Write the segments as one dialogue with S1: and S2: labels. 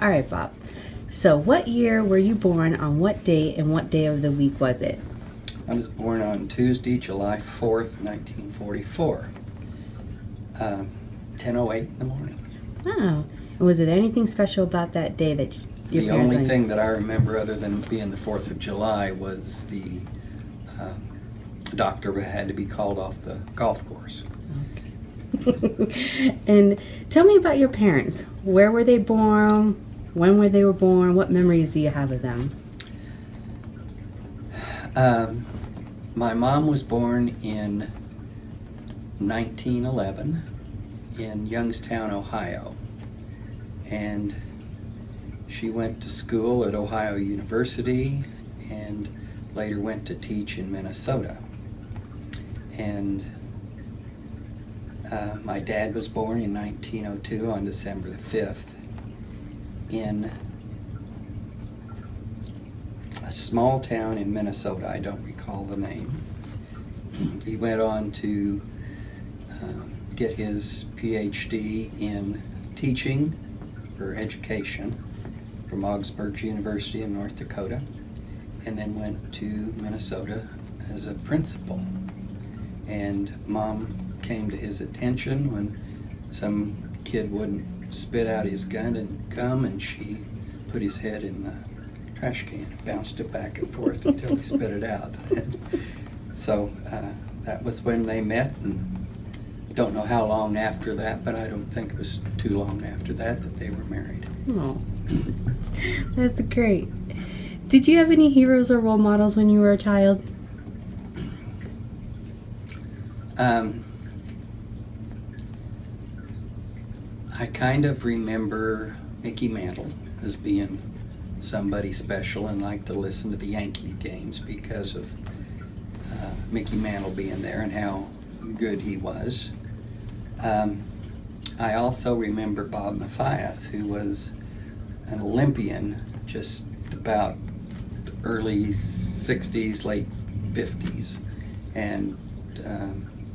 S1: All right, Bob. So, what year were you born, on what date, and what day of the week was it?
S2: I was born on Tuesday, July 4th, 1944, 10:08 in the morning.
S1: Oh, and was there anything special about that day that your
S2: The
S1: parents
S2: only thing that I remember other than being the 4th of July was the doctor had to be called off the golf course.
S1: And tell me about your parents. Where were they born? When were they were born? What memories do you have of them?
S2: My mom was born in 1911 in Youngstown, Ohio, and she went to school at Ohio University and later went to teach in Minnesota. And my dad was born in 1902 on December the 5th in a small town in Minnesota. I don't recall the name. He went on to get his PhD in teaching or education from Augsburg University in North Dakota, and then went to Minnesota as a principal. And Mom came to his attention when some kid wouldn't spit out his gum, and she put his head in the trash can and bounced it back and forth until he spit it out. And so that was when they met, and I don't know how long after that, but I don't think it was too long after that that they were married.
S1: Oh, that's great. Did you have any heroes or role models when you were a child?
S2: I kind of remember Mickey Mantle as being somebody special, and liked to listen to the Yankee games because of Mickey Mantle being there and how good he was. I also remember Bob Mathias, who was an Olympian just about the early 60s, late 50s, and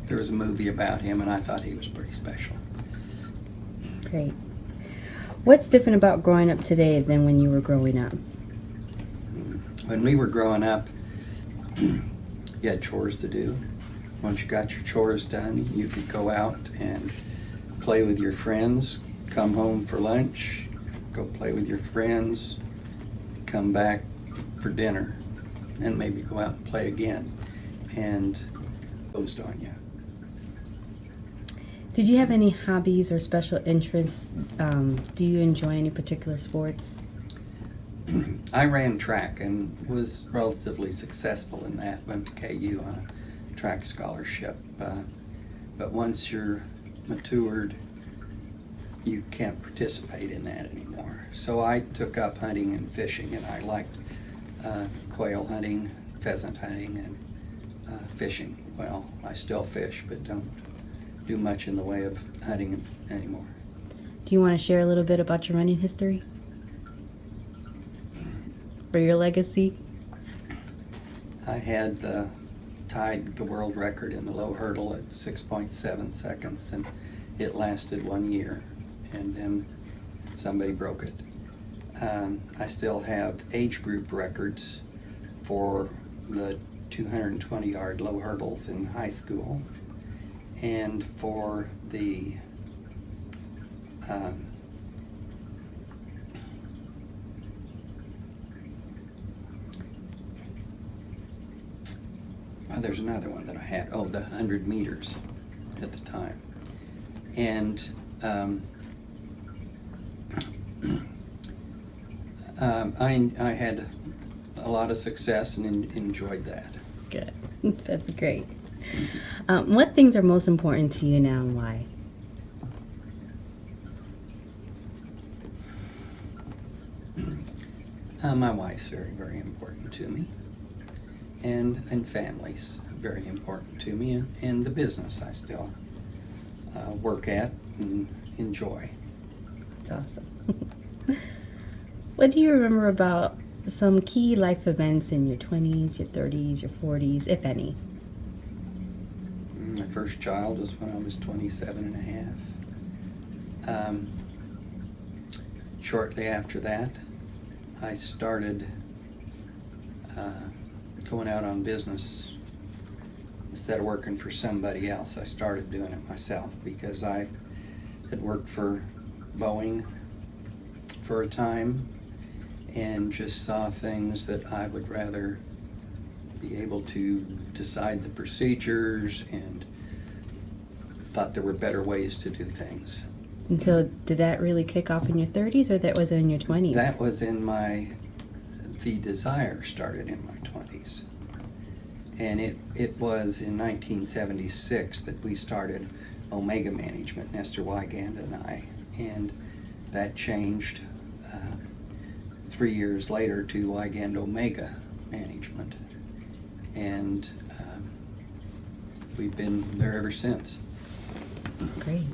S2: there was a movie about him, and I thought he was pretty special.
S1: Great. What's different about growing up today than when you were growing up?
S2: When we were growing up, you had chores to do. Once you got your chores done, you could go out and play with your friends, come home for lunch, go play with your friends, come back for dinner, and maybe go out and play again, and closed on you.
S1: Did you have any hobbies or special interests? Do you enjoy any particular sports?
S2: I ran track and was relatively successful in that. Went to KU on a track scholarship. But once you're matured, you can't participate in that anymore. So I took up hunting and fishing, and I liked quail hunting, pheasant hunting, and fishing. Well, I still fish, but don't do much in the way of hunting anymore.
S1: Do you want to share a little bit about your running history? For your legacy?
S2: I had tied the world record in the low hurdle at 6.7 seconds, and it lasted 1 year, and then somebody broke it. I still have age group records for the 220-yard low hurdles in high school, and for the there's another one that I had. Oh, the 100 meters at the time. And I had a lot of success and enjoyed that.
S1: Good. That's great. What things are most important to you now, and why?
S2: My wife's very, very important to me, and family's very important to me, and the business I still work at and enjoy.
S1: That's awesome. What do you remember about some key life events in your 20s, your 30s, your 40s, if any?
S2: My first child was when I was 27 and a half. shortly after that, I started going out on business. Instead of working for somebody else, I started doing it myself because I had worked for Boeing for a time and just saw things that I would rather be able to decide the procedures, and thought there were better ways to do things.
S1: And so did that really kick off in your 30s, or that was in your 20s?
S2: That was the desire started in my 20s. And it was in 1976 that we started Omega Management, Nestor Wygand and I. And that changed 3 years later to Wygand Omega Management. And we've been there ever since.
S1: Great.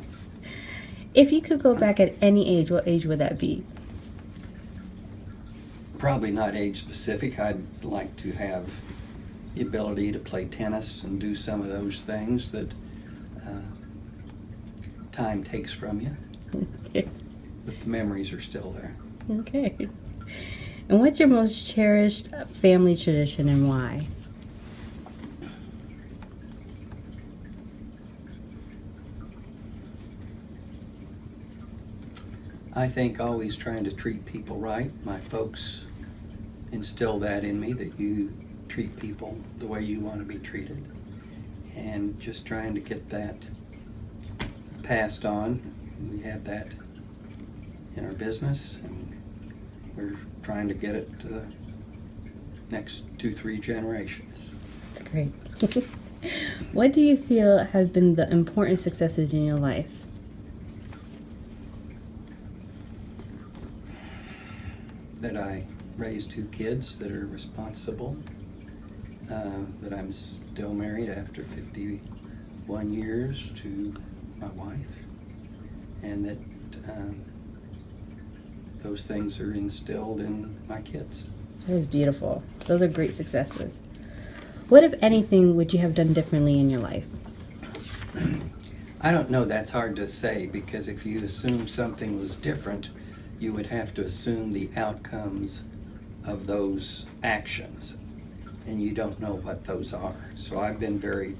S1: If you could go back at any age, what age would that be?
S2: Probably not age specific. I'd like to have the ability to play tennis and do some of those things that time takes from you.
S1: Okay.
S2: But the memories are still there.
S1: Okay. And what's your most cherished family tradition and why?
S2: I think always trying to treat people right. My folks instill that in me, that you treat people the way you want to be treated. And just trying to get that passed on. We have that in our business, and we're trying to get it to the next 2-3 generations.
S1: That's great. What do you feel have been the important successes in your life?
S2: That I raised 2 kids that are responsible, that I'm still married after 51 years to my wife, and that those things are instilled in my kids.
S1: That is beautiful. Those are great successes. What, if anything, would you have done differently in your life?
S2: I don't know, that's hard to say, because if you assume something was different, you would have to assume the outcomes of those actions, and you don't know what those are. So I've been very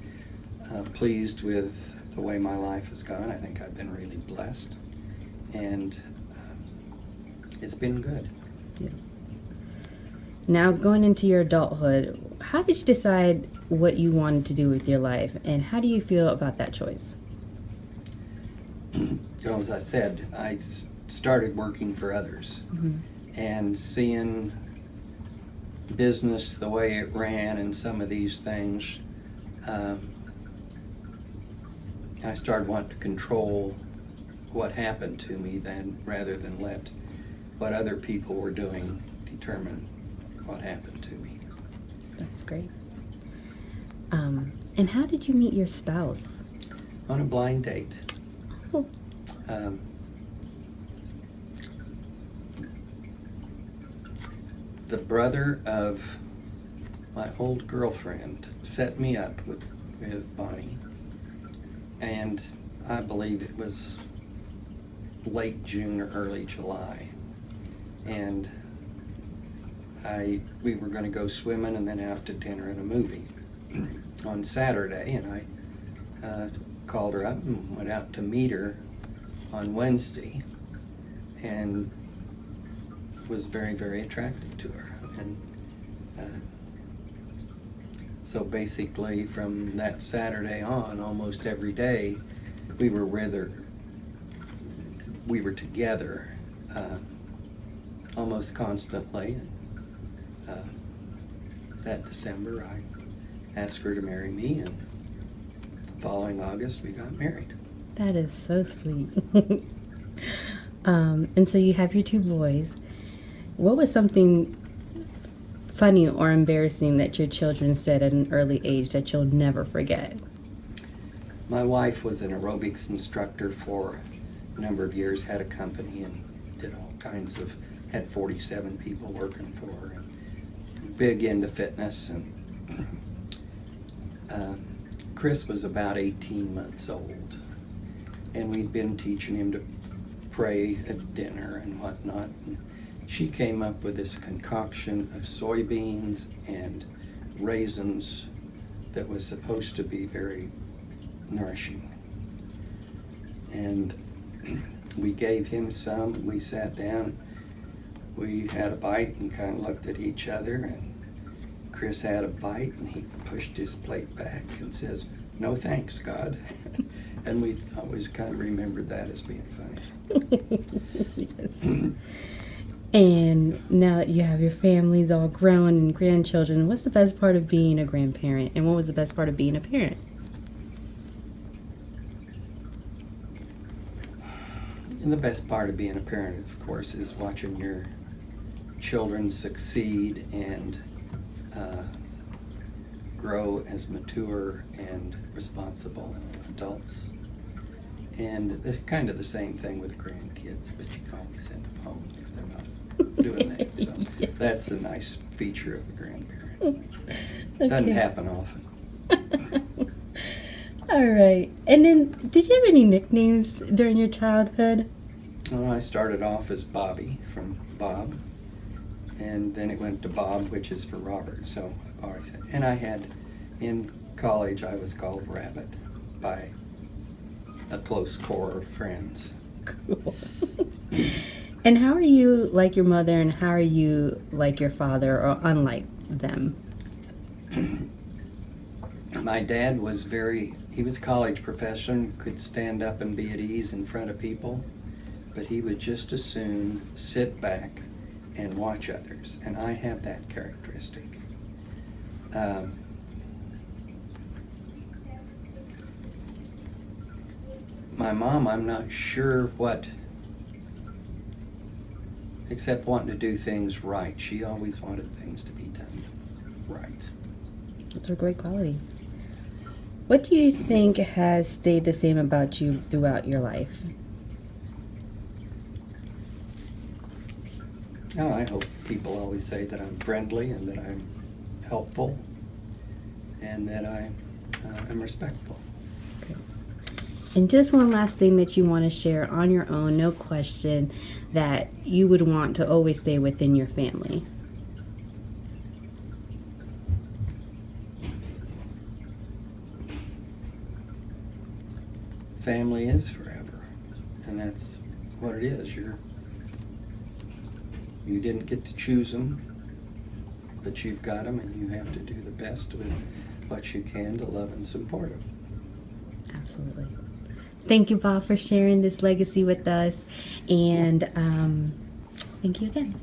S2: pleased with the way my life has gone. I think I've been really blessed, and it's been good.
S1: Yeah. Now, going into your adulthood, how did you decide what you wanted to do with your life, and how do you feel about that choice?
S2: Well, as I said, I started working for others, and seeing business the way it ran and some of these things, I started wanting to control what happened to me rather than let what other people were doing determine what happened to me.
S1: That's great. And how did you meet your spouse?
S2: On a blind date.
S1: Oh.
S2: The brother of my old girlfriend set me up with Bonnie, and I believe it was late June or early July, and we were going to go swimming and then out to dinner and a movie on Saturday, and I called her up and went out to meet her on Wednesday, and was very, very attracted to her. And so basically from that Saturday on, almost every day, we were with her. We were together almost constantly. That December, I asked her to marry me, and the following August, we got married.
S1: That is so sweet. And so you have your 2 boys. What was something funny or embarrassing that your children said at an early age that you'll never forget?
S2: My wife was an aerobics instructor for a number of years, had a company, and did all kinds of, had 47 people working for her, and big into fitness. And Chris was about 18 months old, and we'd been teaching him to pray at dinner and whatnot. And she came up with this concoction of soybeans and raisins that was supposed to be very nourishing. And we gave him some, we sat down, we had a bite and kind of looked at each other, and Chris had a bite and he pushed his plate back and says, "No thanks, God." And we always kind of remembered that as being funny.
S1: Yes. And now that you have your families all grown and grandchildren, what's the best part of being a grandparent? And what was the best part of being a parent?
S2: And the best part of being a parent, of course, is watching your children succeed and grow as mature and responsible adults. And it's kind of the same thing with grandkids, but you can always send them home if they're not doing that. So
S1: Yes.
S2: that's a nice feature of the grandparent.
S1: Okay.
S2: Doesn't happen often.
S1: All right. And then, did you have any nicknames during your childhood?
S2: Well, I started off as Bobby from Bob, and then it went to Bob, which is for Robert. So I've always said, and I had in college I was called Rabbit by a close core of friends.
S1: Cool. And how are you like your mother, and how are you like your father, or unlike them?
S2: My dad was he was a college professor, could stand up and be at ease in front of people, but he would just as soon sit back and watch others, and I have that characteristic. My mom, I'm not sure what, except wanting to do things right. She always wanted things to be done right.
S1: That's a great quality. What do you think has stayed the same about you throughout your life?
S2: Oh, I hope people always say that I'm friendly and that I'm helpful and that I am respectful.
S1: And just one last thing that you want to share on your own, no question, that you would want to always stay within your family.
S2: Family is forever, and that's what it is. You didn't get to choose them, but you've got them, and you have to do the best with what you can to love and support them.
S1: Absolutely. Thank you, Bob, for sharing this legacy with us, and thank you again.